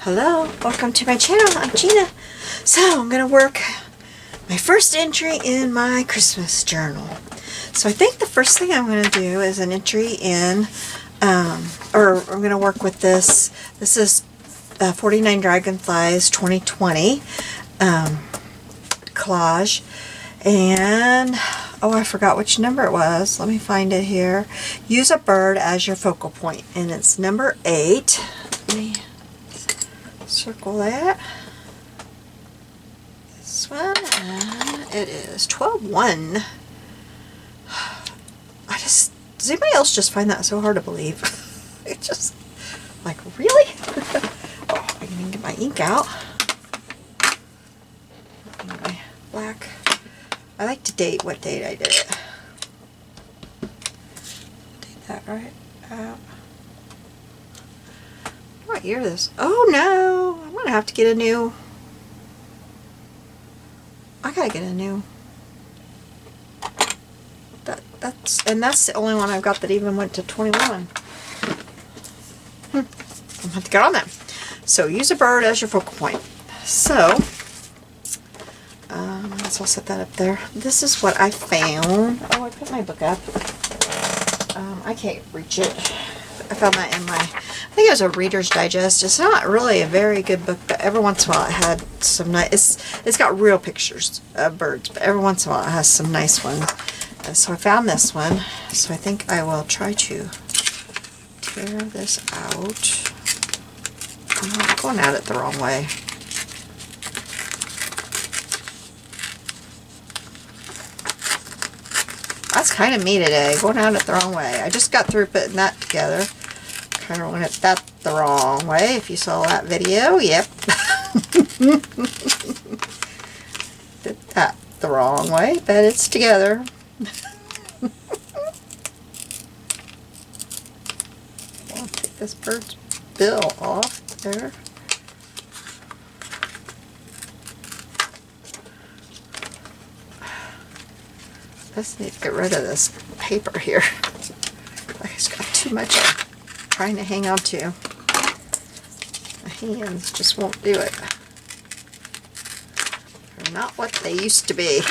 Hello, welcome to my channel. I'm Gina. So I'm going to work my first entry in my Christmas journal. So I think the first thing I'm going to do is an entry in, or I'm going to work with this. This is 49 Dragonflies 2020 collage. And, oh, I forgot which number it was. Let me find it here. Use a bird as your focal point. And it's number 8. Let me circle that. This one, and it is 12-1. Does anybody else just find that so hard to believe? It's just, like, really? Oh, I can get my ink out. My black. I like to date what date I did it. Date that right out. What year this? Oh no! I'm gonna have to get a new. I gotta get a new. That's the only one I've got that even went to 21. I'll have to get on that. So use a bird as your focal point. So I'll set that up there. This is what I found. Oh, I put my book up. I can't reach it. I found that in my, I think it was a Reader's Digest. It's not really a very good book, but every once in a while it had some nice, it's got real pictures of birds, but every once in a while it has some nice ones. So I found this one, so I think I will try to tear this out. I'm going at it the wrong way. That's kind of me today, going at it the wrong way. I just got through putting that together. Kind of went at that the wrong way, if you saw that video. Yep. Did that the wrong way, but it's together. I'll take this bird's bill off there. I just need to get rid of this paper here. I just got too much trying to hang on to. My hands just won't do it. They're not what they used to be.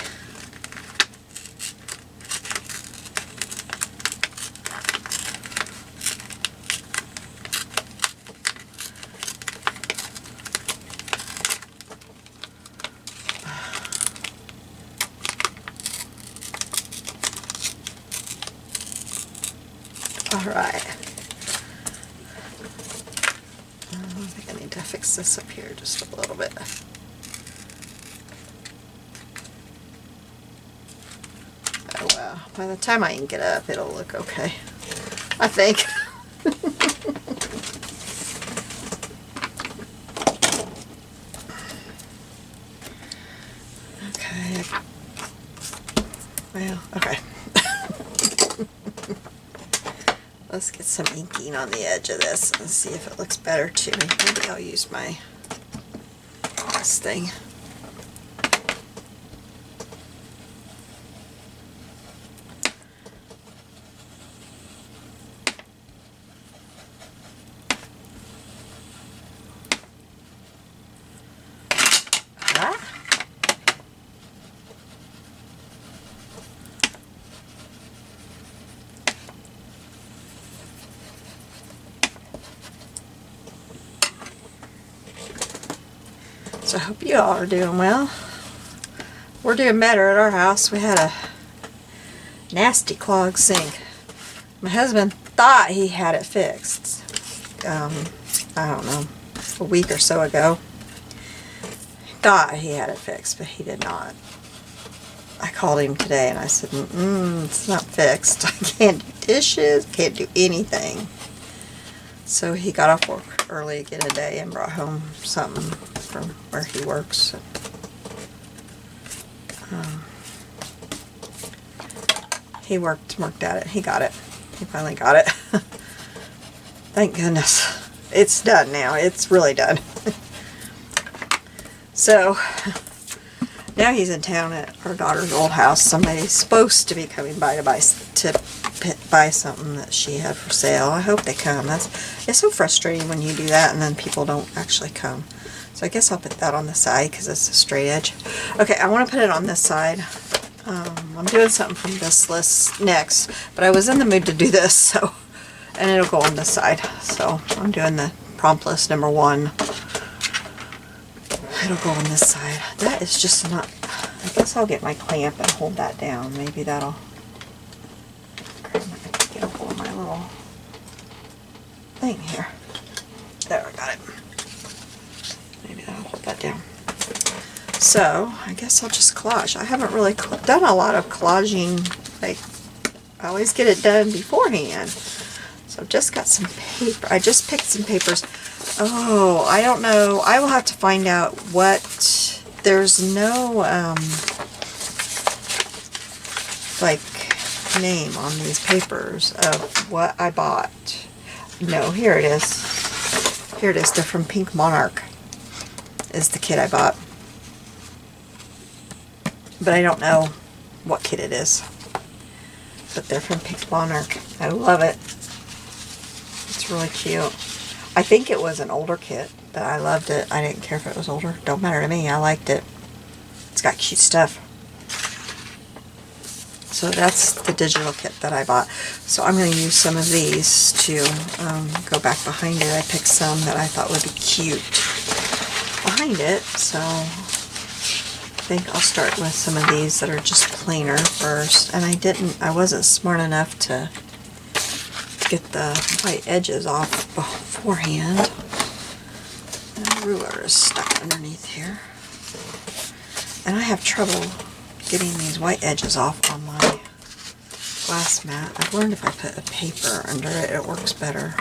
Alright. I think I need to fix this up here just a little bit. Oh well, by the time I ink it up, it'll look okay. I think. Okay. Well, okay. Let's get some inking on the edge of this and see if it looks better to me. Maybe I'll use this thing. So I hope you all are doing well. We're doing better at our house. We had a nasty clogged sink. My husband thought he had it fixed. I don't know, a week or so ago. He thought he had it fixed, but he did not. I called him today and I said, it's not fixed. I can't do dishes, can't do anything. So he got off work early again today and brought home something from where he works. He worked at it. He got it. He finally got it. Thank goodness. It's done now. It's really done. So now he's in town at our daughter's old house. Somebody's supposed to be coming by to buy buy something that she had for sale. I hope they come. It's so frustrating when you do that and then people don't actually come. So I guess I'll put that on the side because it's a straight edge. Okay, I want to put it on this side. I'm doing something from this list next, but I was in the mood to do this, so, and it'll go on this side. So I'm doing the prompt list number 1. It'll go on this side. That is just not, I guess I'll get my clamp and hold that down. Maybe that'll get a hold of my little thing here. There, I got it. Maybe that'll hold that down. So, I guess I'll just collage. I haven't really done a lot of collaging. Like, I always get it done beforehand. So I've just got some paper. I just picked some papers. Oh, I don't know. I will have to find out what... There's no, like, name on these papers of what I bought. No, here it is. Here it is. They're from Pink Monarch. Is the kit I bought. But I don't know what kit it is. But they're from Pink Monarch. I love it. It's really cute. I think it was an older kit, but I loved it. I didn't care if it was older. Don't matter to me. I liked it. It's got cute stuff. So that's the digital kit that I bought. So I'm going to use some of these to go back behind it. I picked some that I thought would be cute behind it. So I think I'll start with some of these that are just plainer first. And I wasn't smart enough to get the white edges off beforehand. And the ruler is stuck underneath here. And I have trouble getting these white edges off on my glass mat. I've learned if I put a paper under it, it works better.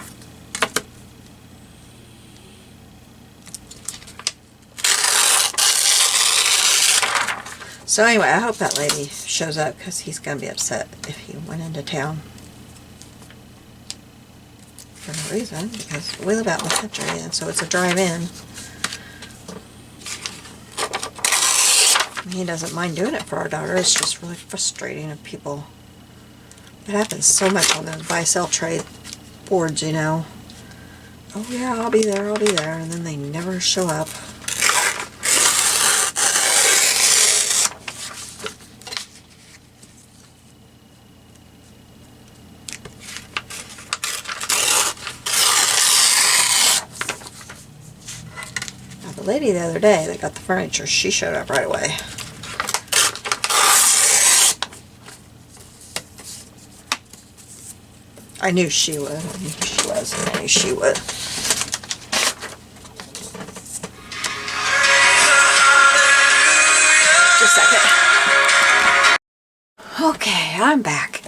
So anyway, I hope that lady shows up because he's going to be upset if he went into town. For no reason, because we live out in the country and so it's a drive-in. He doesn't mind doing it for our daughter. It's just really frustrating if people... It happens so much on those buy-sell trade boards, you know. Oh yeah, I'll be there, and then they never show up. The lady the other day that got the furniture, she showed up right away. I knew she would. I knew she was. I knew she would. Just a second. Okay, I'm back.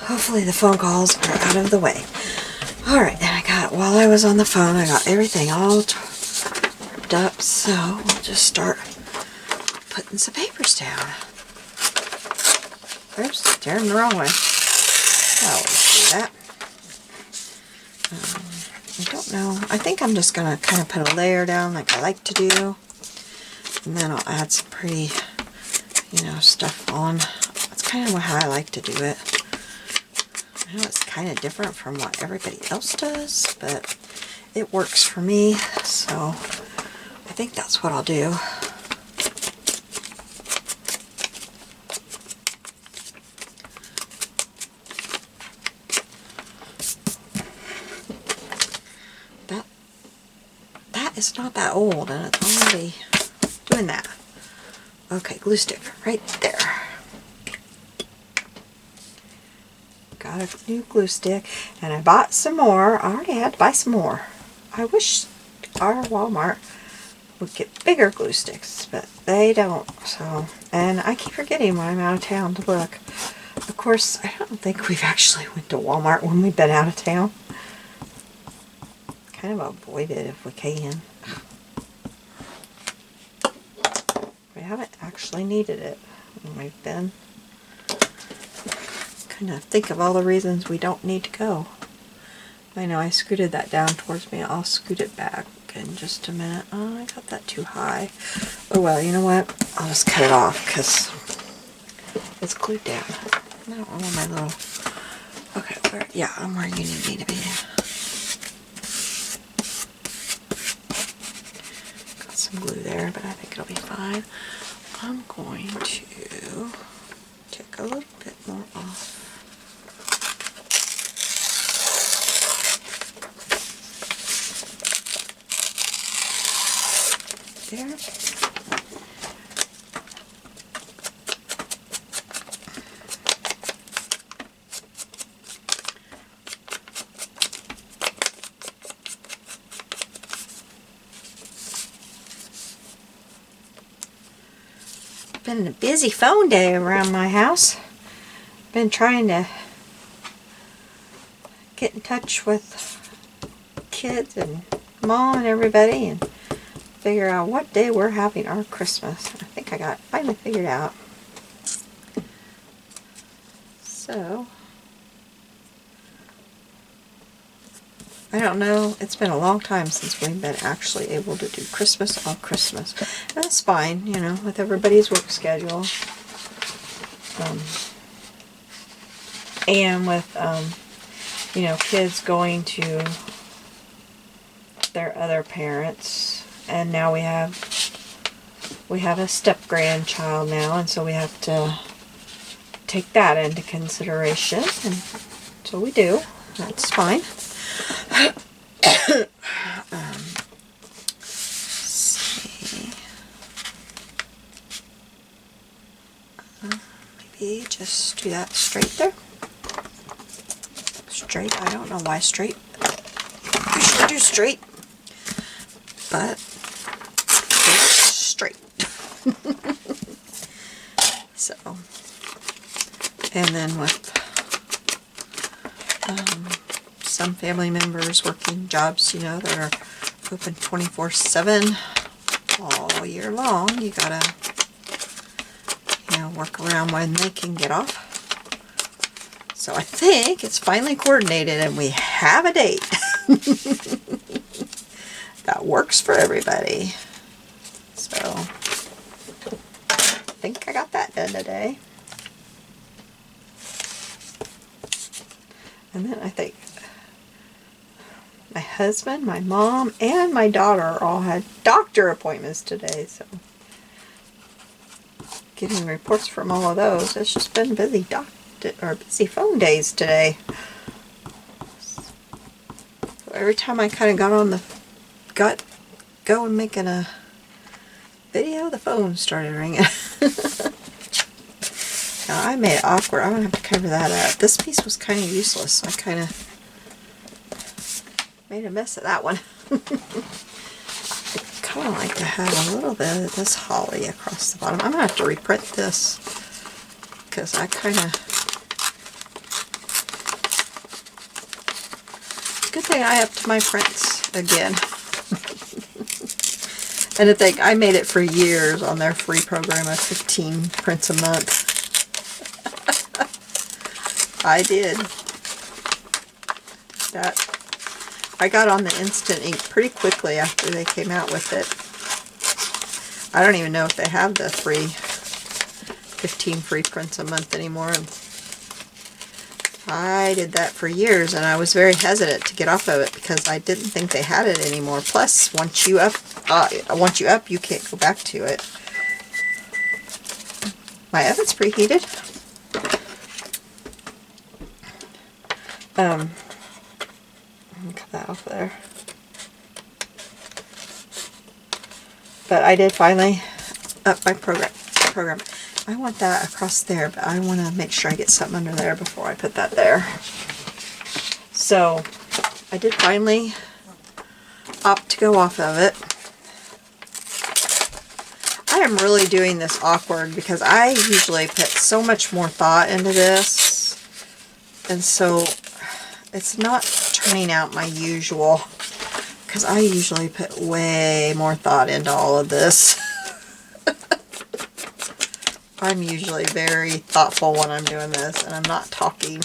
Hopefully the phone calls are out of the way. Alright, then while I was on the phone, I got everything all up, so we'll just start putting some papers down. Oops, turn the wrong way. I always do that. I don't know. I think I'm just going to kind of put a layer down like I like to do. And then I'll add some pretty, stuff on. That's kind of how I like to do it. I know it's kind of different from what everybody else does, but it works for me, so I think that's what I'll do. That is not that old, and it's already doing that. Okay, glue stick right there. Got a new glue stick, and I bought some more. I already had to buy some more. I wish our Walmart would get bigger glue sticks, but they don't. So, and I keep forgetting when I'm out of town to look. Of course, I don't think we've actually went to Walmart when we've been out of town. Kind of avoid it if we can. We haven't actually needed it when we've been. Kind of think of all the reasons we don't need to go. I know I scooted that down towards me. I'll scoot it back in just a minute. Oh, I got that too high. Oh well, you know what? I'll just cut it off because it's glued down. I don't want my little Okay, yeah, I'm where you need me to be. Got some glue there, but I think it'll be fine. I'm going to take a little bit more off. There. Been a busy phone day around my house. Been trying to get in touch with kids and mom and everybody and figure out what day we're having our Christmas. I think I got finally figured out. So I don't know. It's been a long time since we've been actually able to do Christmas on Christmas. And that's fine, you know, with everybody's work schedule. And with, you know, kids going to their other parents. And now we have a step-grandchild now, and so we have to take that into consideration. And so we do. That's fine. See. Maybe just do that straight there. Straight. I don't know why straight. I should do straight. But straight. So, and then with some family members working jobs, you know, that are open 24/7 all year long, you gotta, you know, work around when they can get off. So I think it's finally coordinated and we have a date that works for everybody. So I think I got that done today. And then I think my husband, my mom, and my daughter all had doctor appointments today, so getting reports from all of those. It's just been busy busy phone days today. So every time I kind of got on the going making a video, the phone started ringing. Now I made it awkward. I'm gonna have to cover that up. This piece was kind of useless, so I kind of made a mess of that one. I kind of like to have a little bit of this holly across the bottom. I'm gonna have to reprint this because I kind of. Good thing I upped my prints again. And to think, I made it for years on their free program of 15 prints a month. I did. I got on the instant ink pretty quickly after they came out with it. I don't even know if they have the free 15 free prints a month anymore. I did that for years, and I was very hesitant to get off of it because I didn't think they had it anymore. Plus, once you up, you can't go back to it. My oven's preheated. Let me cut that off there. But I did finally up my program. I want that across there, but I want to make sure I get something under there before I put that there. So I did finally opt to go off of it. I am really doing this awkward because I usually put so much more thought into this, and so it's not turning out my usual, because I usually put way more thought into all of this. I'm usually very thoughtful when I'm doing this, and I'm not talking.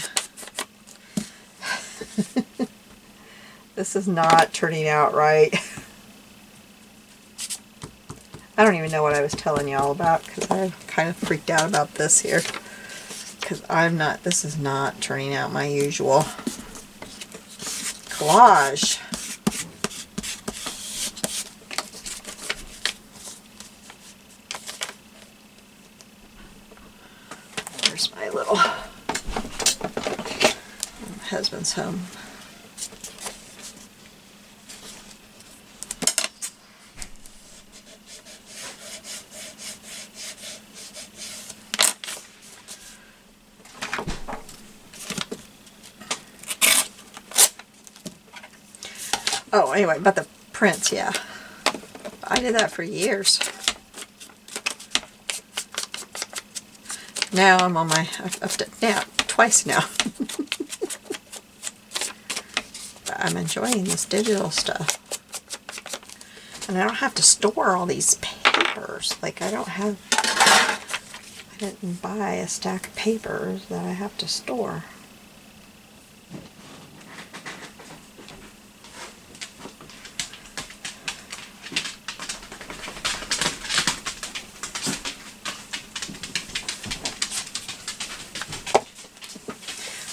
This is not turning out right. I don't even know what I was telling y'all about, because I kind of freaked out about this here. because this is not turning out my usual collage. There's my little, my husband's home. Oh, anyway, but the prints, yeah. I did that for years. Now I'm on my, I've done now, twice now. But I'm enjoying this digital stuff. And I don't have to store all these papers. Like I didn't buy a stack of papers that I have to store.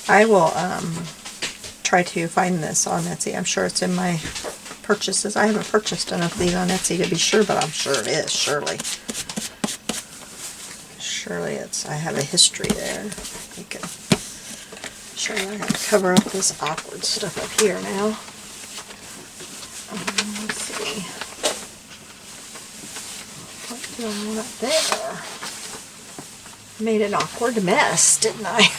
I will try to find this on Etsy. I'm sure it's in my purchases. I haven't purchased enough of these on Etsy to be sure, but I'm sure it is, surely. Surely I have a history there. I can show you. I gotta cover up this awkward stuff up here now. Let's see. What do I want there? Made an awkward mess, didn't I?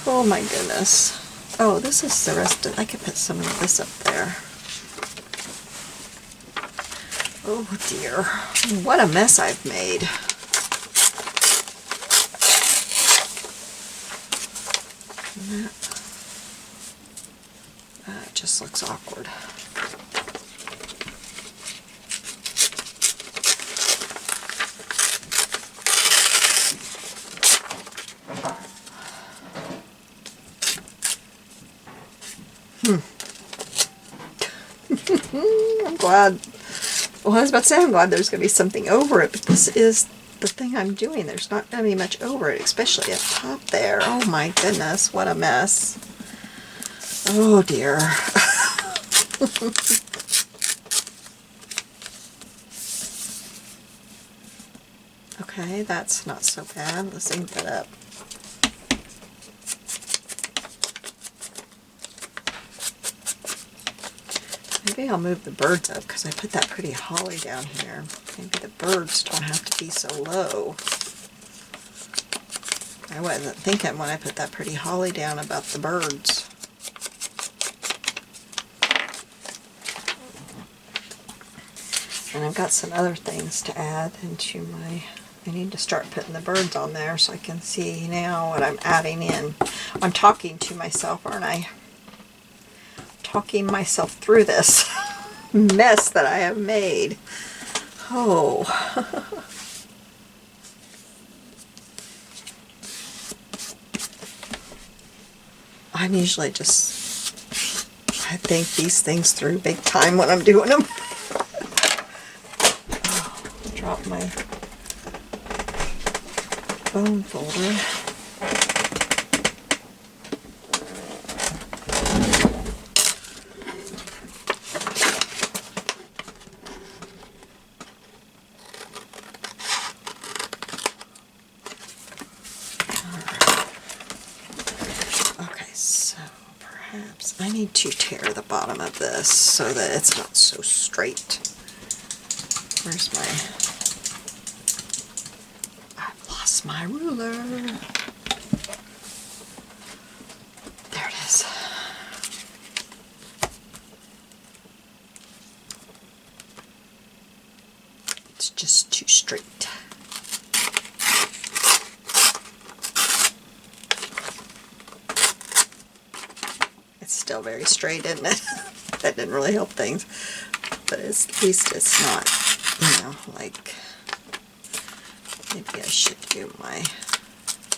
Oh my goodness. Oh, this is the rest of, I could put some of this up there. Oh dear. What a mess I've made. That just looks awkward. I'm glad. Well, I was about to say I'm glad there's going to be something over it, but this is the thing I'm doing. There's not going to be much over it, especially at the top there. Oh my goodness, what a mess. Oh dear. Okay, that's not so bad. Let's ink that up. Maybe I'll move the birds up because I put that pretty holly down here. Maybe the birds don't have to be so low. I wasn't thinking when I put that pretty holly down about the birds. And I've got some other things to add into my... I need to start putting the birds on there so I can see now what I'm adding in. I'm talking to myself, aren't I? Talking myself through this mess that I have made. Oh. I'm usually just, I think these things through big time when I'm doing them. Oh, drop my bone folder. I need to tear the bottom of this so that it's not so straight. Where's my... I've lost my ruler. There it is. It's just too straight. Still very straight, isn't it? That didn't really help things, but at least it's not, you know, like, maybe I should do my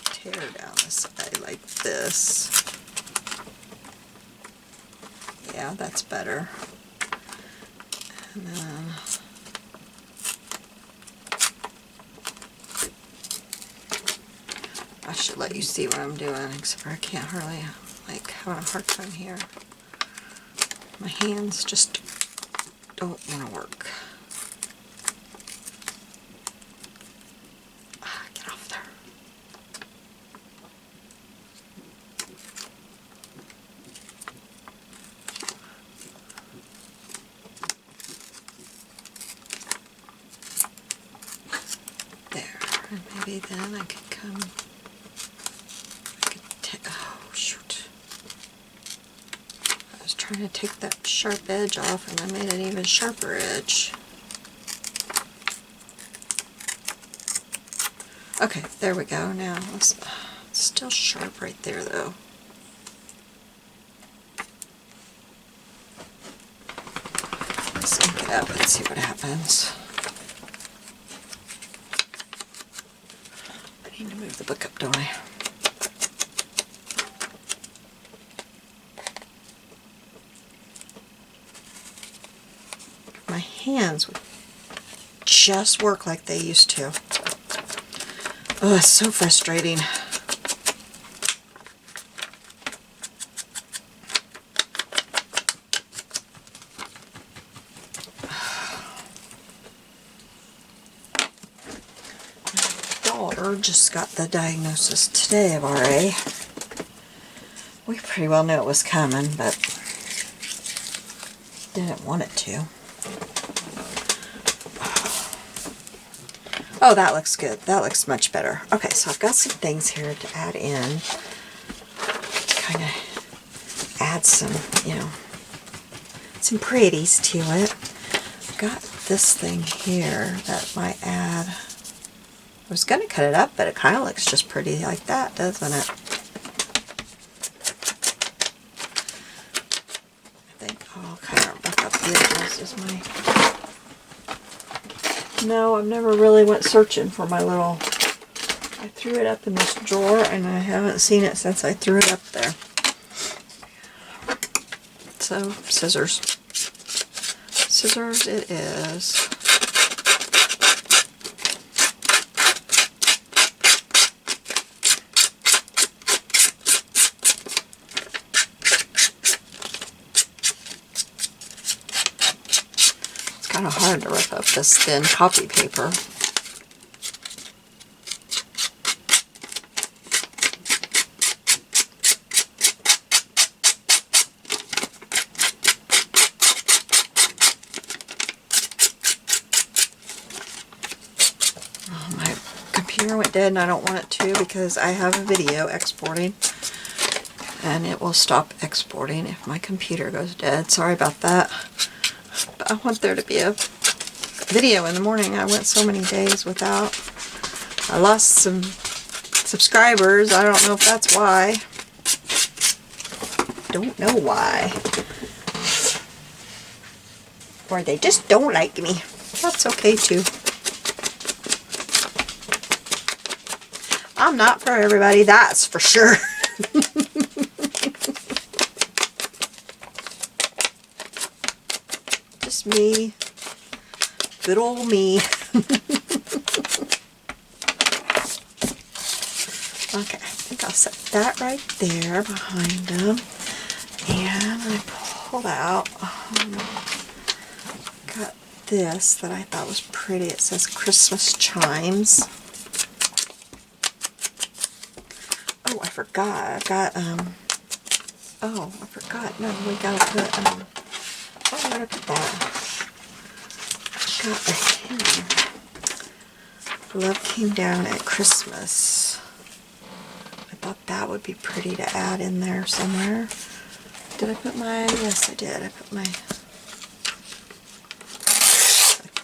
tear down the side like this. Yeah, that's better. And then I should let you see what I'm doing, except for I can't hardly, like, having a hard time here. My hands just don't want to work. Get off there. There, and maybe then I could come, oh shoot. I was trying to take that sharp edge off and I made an even sharper edge. Okay, there we go. Now, it's still sharp right there though. Let's ink it up and see what happens. I need to move the book up, don't I? My hands would just work like they used to. Oh, it's so frustrating. My daughter just got the diagnosis today of RA. We pretty well knew it was coming, but didn't want it to. Oh, that looks good. That looks much better. Okay, so I've got some things here to add in. To kind of add some, you know, some pretties to it. I've got this thing here that might add. I was going to cut it up, but it kind of looks just pretty like that, doesn't it? I think I'll kind of back up the edges as my... No, I've never really went searching for my little... I threw it up in this drawer and I haven't seen it since I threw it up there. So, scissors. Scissors it is. Kind of hard to rip up this thin copy paper. Oh, my computer went dead and I don't want it to because I have a video exporting and it will stop exporting if my computer goes dead. Sorry about that. I want there to be a video in the morning. I went so many days without. I lost some subscribers. I don't know if that's why. Don't know why. Or they just don't like me. That's okay too. I'm not for everybody, that's for sure. Me. Good old me. Okay, I think I'll set that right there behind them. And I pulled out, got this that I thought was pretty. It says Christmas chimes. Oh, I forgot. I've got, oh, I forgot. No, we gotta put, oh, where did I put that? Got a hymn. Love came down at Christmas. I thought that would be pretty to add in there somewhere. Did I put my, yes I did. I put my, I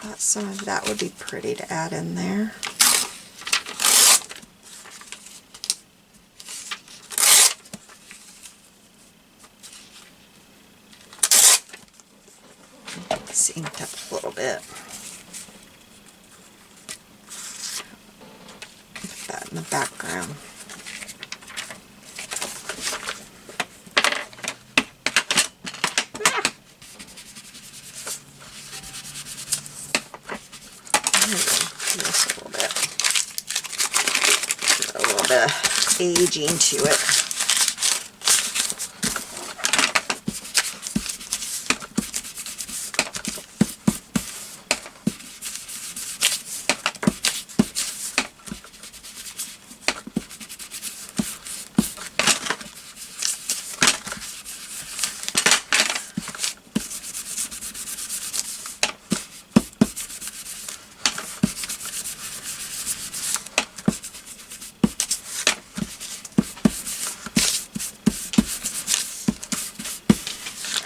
thought some of that would be pretty to add in there. It's inked up a little bit. Put that in the background. This a little bit. A little bit. aging to it.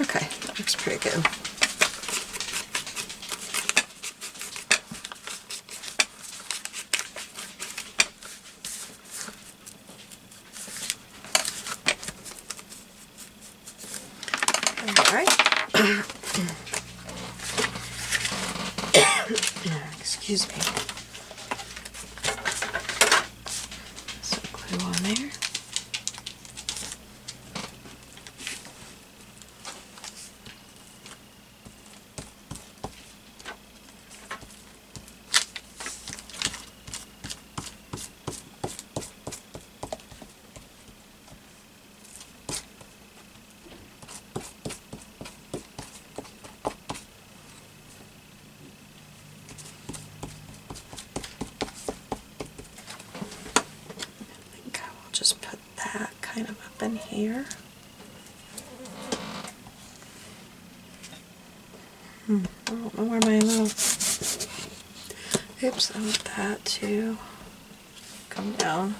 Okay, that looks pretty good. Alright. Excuse me. Some glue on there. Just put that kind of up in here. I don't know where my little... Oops, I want that to come down.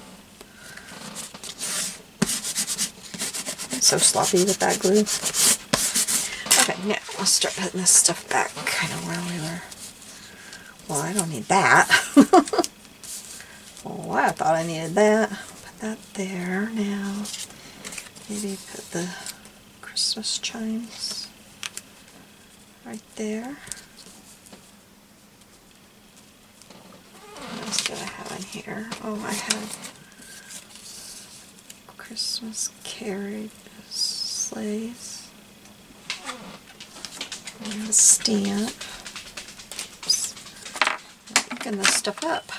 I'm so sloppy with that glue. Okay, now I'll start putting this stuff back kind of where we were. Well, I don't need that. Oh, I thought I needed that. Put that there now. Maybe put the Christmas chimes right there. What else did I have in here? Oh, I had Christmas carriage sleighs. And the stamp. Oops. I'm picking this stuff up.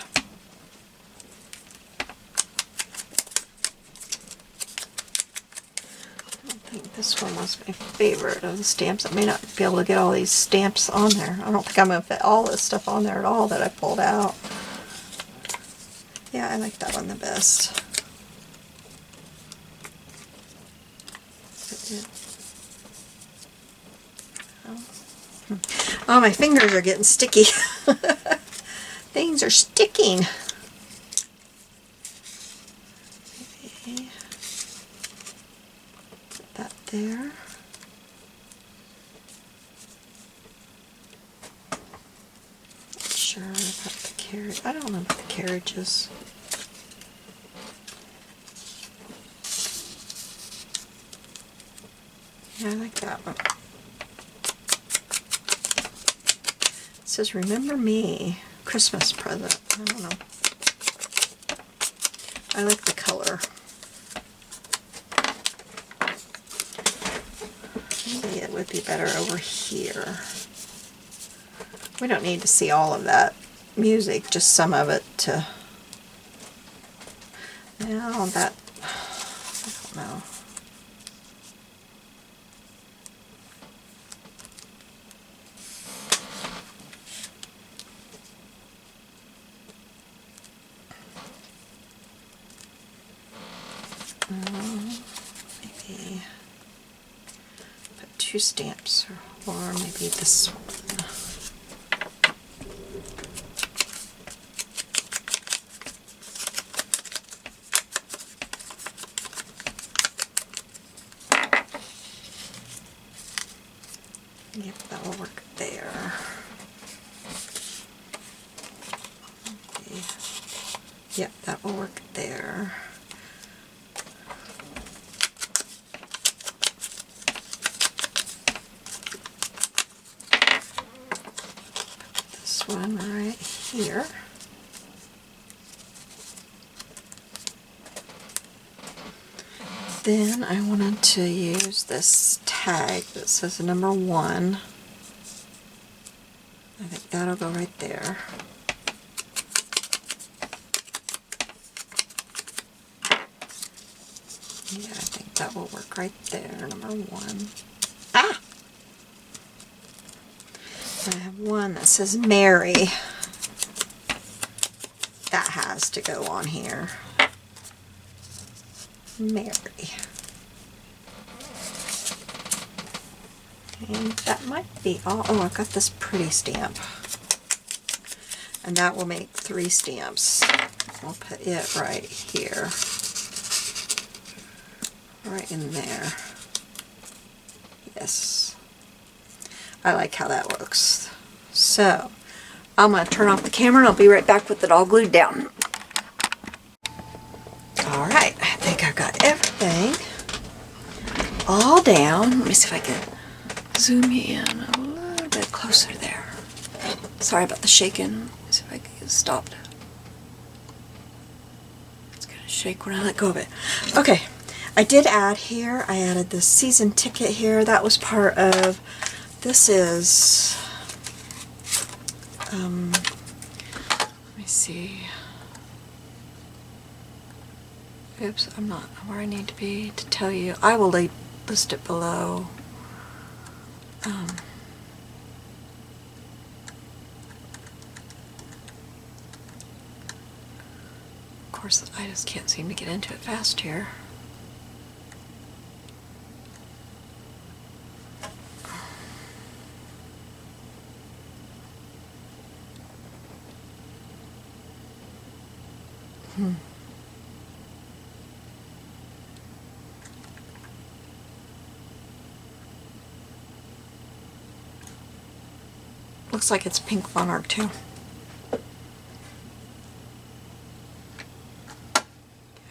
This one was my favorite of the stamps. I may not be able to get all these stamps on there. I don't think I'm going to fit all this stuff on there at all that I pulled out. Yeah, I like that one the best. Oh, my fingers are getting sticky. Things are sticking. Okay. Put that there. Not sure about the carriage. I don't know about the carriages. Yeah, I like that one. It says, "Remember me, Christmas present." I don't know. I like the color. Maybe it would be better over here. We don't need to see all of that music, just some of it to... Now that... I don't know. Maybe put 2 stamps, or maybe this one. Yep, that will work there. Okay. Yep, that will work there. This one right here. Then I wanted to use this tag that says number 1. I think that'll go right there. Yeah, I think that will work right there, number 1. Ah! I have one that says Mary. That has to go on here. Mary. And that might be all. Oh, I've got this pretty stamp. And that will make 3 stamps. I'll put it right here. Right in there. Yes. I like how that looks. So, I'm going to turn off the camera and I'll be right back with it all glued down. Alright, I think I've got everything all down. Let me see if I can zoom in a little bit closer there. Sorry about the shaking. Let me see if I can get it stopped. It's going to shake when I let go of it. Okay, I did add here, I added this season ticket here. That was part of, this is, let me see. Oops, I'm not where I need to be to tell you. I will list it below. Of course, I just can't seem to get into it fast here. Looks like it's pink monarch too.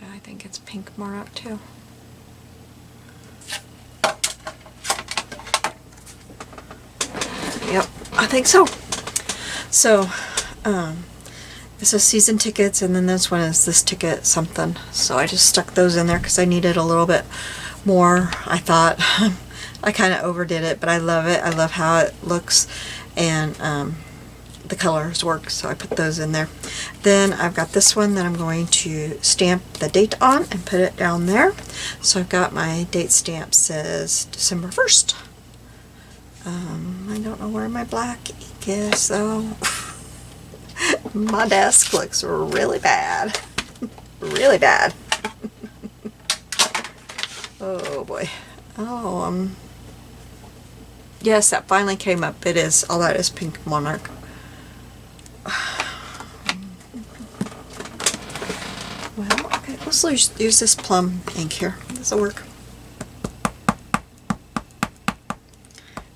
Yeah, I think it's pink monarch too. Yep, I think so. So, this is season tickets, and then this one is this ticket something. So I just stuck those in there because I needed a little bit more. I thought I kind of overdid it, but I love it. I love how it looks, and the colors work, so I put those in there. Then I've got this one that I'm going to stamp the date on and put it down there. So I've got my date stamp, says December 1st. I don't know where my black ink is, though. My desk looks really bad. Really bad. Oh boy. Oh, yes, that finally came up. It is, all that is pink monarch. Well, okay, let's use this plum ink here. This will work.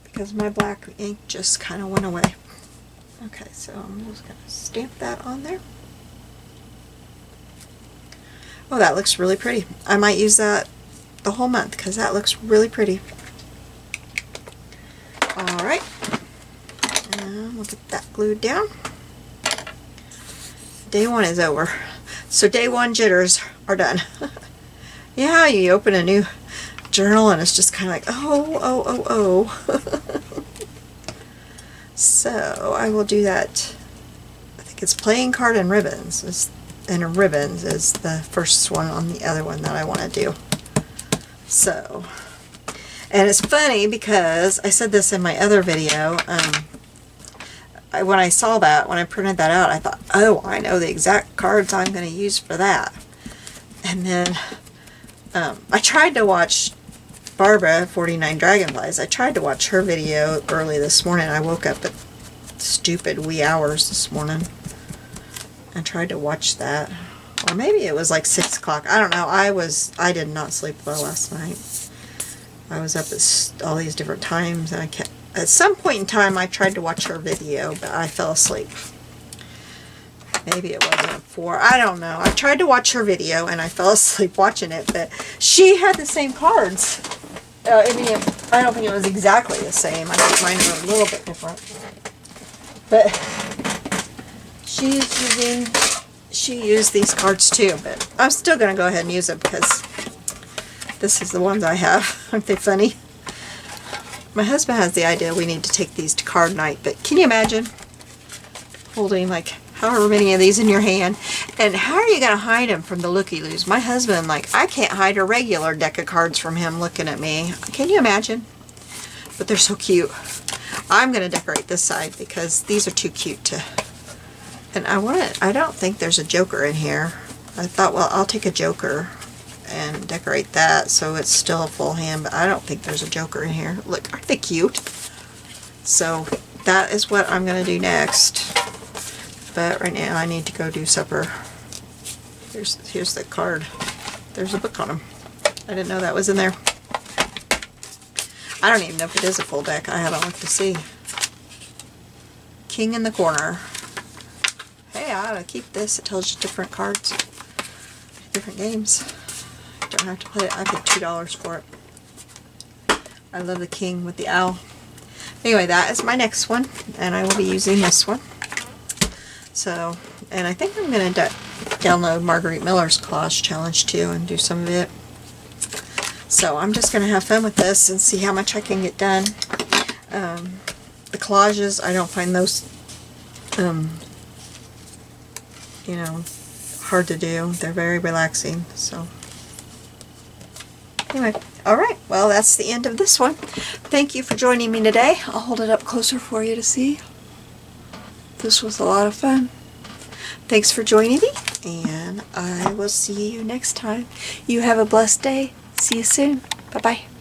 Because my black ink just kind of went away. Okay, so I'm just going to stamp that on there. Oh, that looks really pretty. I might use that the whole month because that looks really pretty. Alright, and we'll get that glued down. Day 1 is over. So day 1 jitters are done. Yeah, you open a new journal and it's just kind of like, oh. So I will do that. I think it's playing card and ribbons. And ribbons is the first one on the other one that I want to do. So, and it's funny because I said this in my other video. When I saw that, when I printed that out, I thought, oh, I know the exact cards I'm going to use for that. And then I tried to watch Barbara, 49 Dragonflies. I tried to watch her video early this morning. I woke up at stupid wee hours this morning and tried to watch that. Or maybe it was like 6 o'clock. I don't know. I did not sleep well last night. I was up at all these different times, and at some point in time I tried to watch her video, but I fell asleep. Maybe it wasn't at 4. I don't know. I tried to watch her video and I fell asleep watching it, but she had the same cards. I mean, I don't think it was exactly the same. I think mine were a little bit different. But she used these cards too, but I'm still going to go ahead and use them because this is the ones I have. Aren't they funny? My husband has the idea we need to take these to card night, but can you imagine holding like however many of these in your hand. And how are you going to hide them from the looky-loos? My husband, like, I can't hide a regular deck of cards from him looking at me. Can you imagine? But they're so cute. I'm going to decorate this side because these are too cute to... And I don't think there's a joker in here. I thought, well, I'll take a joker and decorate that so it's still a full hand, but I don't think there's a joker in here. Look, aren't they cute? So that is what I'm going to do next. But right now I need to go do supper. Here's the card. There's a book on them. I didn't know that was in there. I don't even know if it is a full deck. I haven't looked to see. King in the corner. Hey, I ought to keep this. It tells you different cards. Different games. Don't have to play it. I paid $2 for it. I love the king with the owl. Anyway, that is my next one. And I will be using this one. So, and I think I'm going to download Marguerite Miller's Collage Challenge too and do some of it. So I'm just going to have fun with this and see how much I can get done. The collages, I don't find those, you know, hard to do. They're very relaxing. So, anyway, alright, well that's the end of this one. Thank you for joining me today. I'll hold it up closer for you to see. This was a lot of fun. Thanks for joining me, and I will see you next time. You have a blessed day. See you soon. Bye-bye.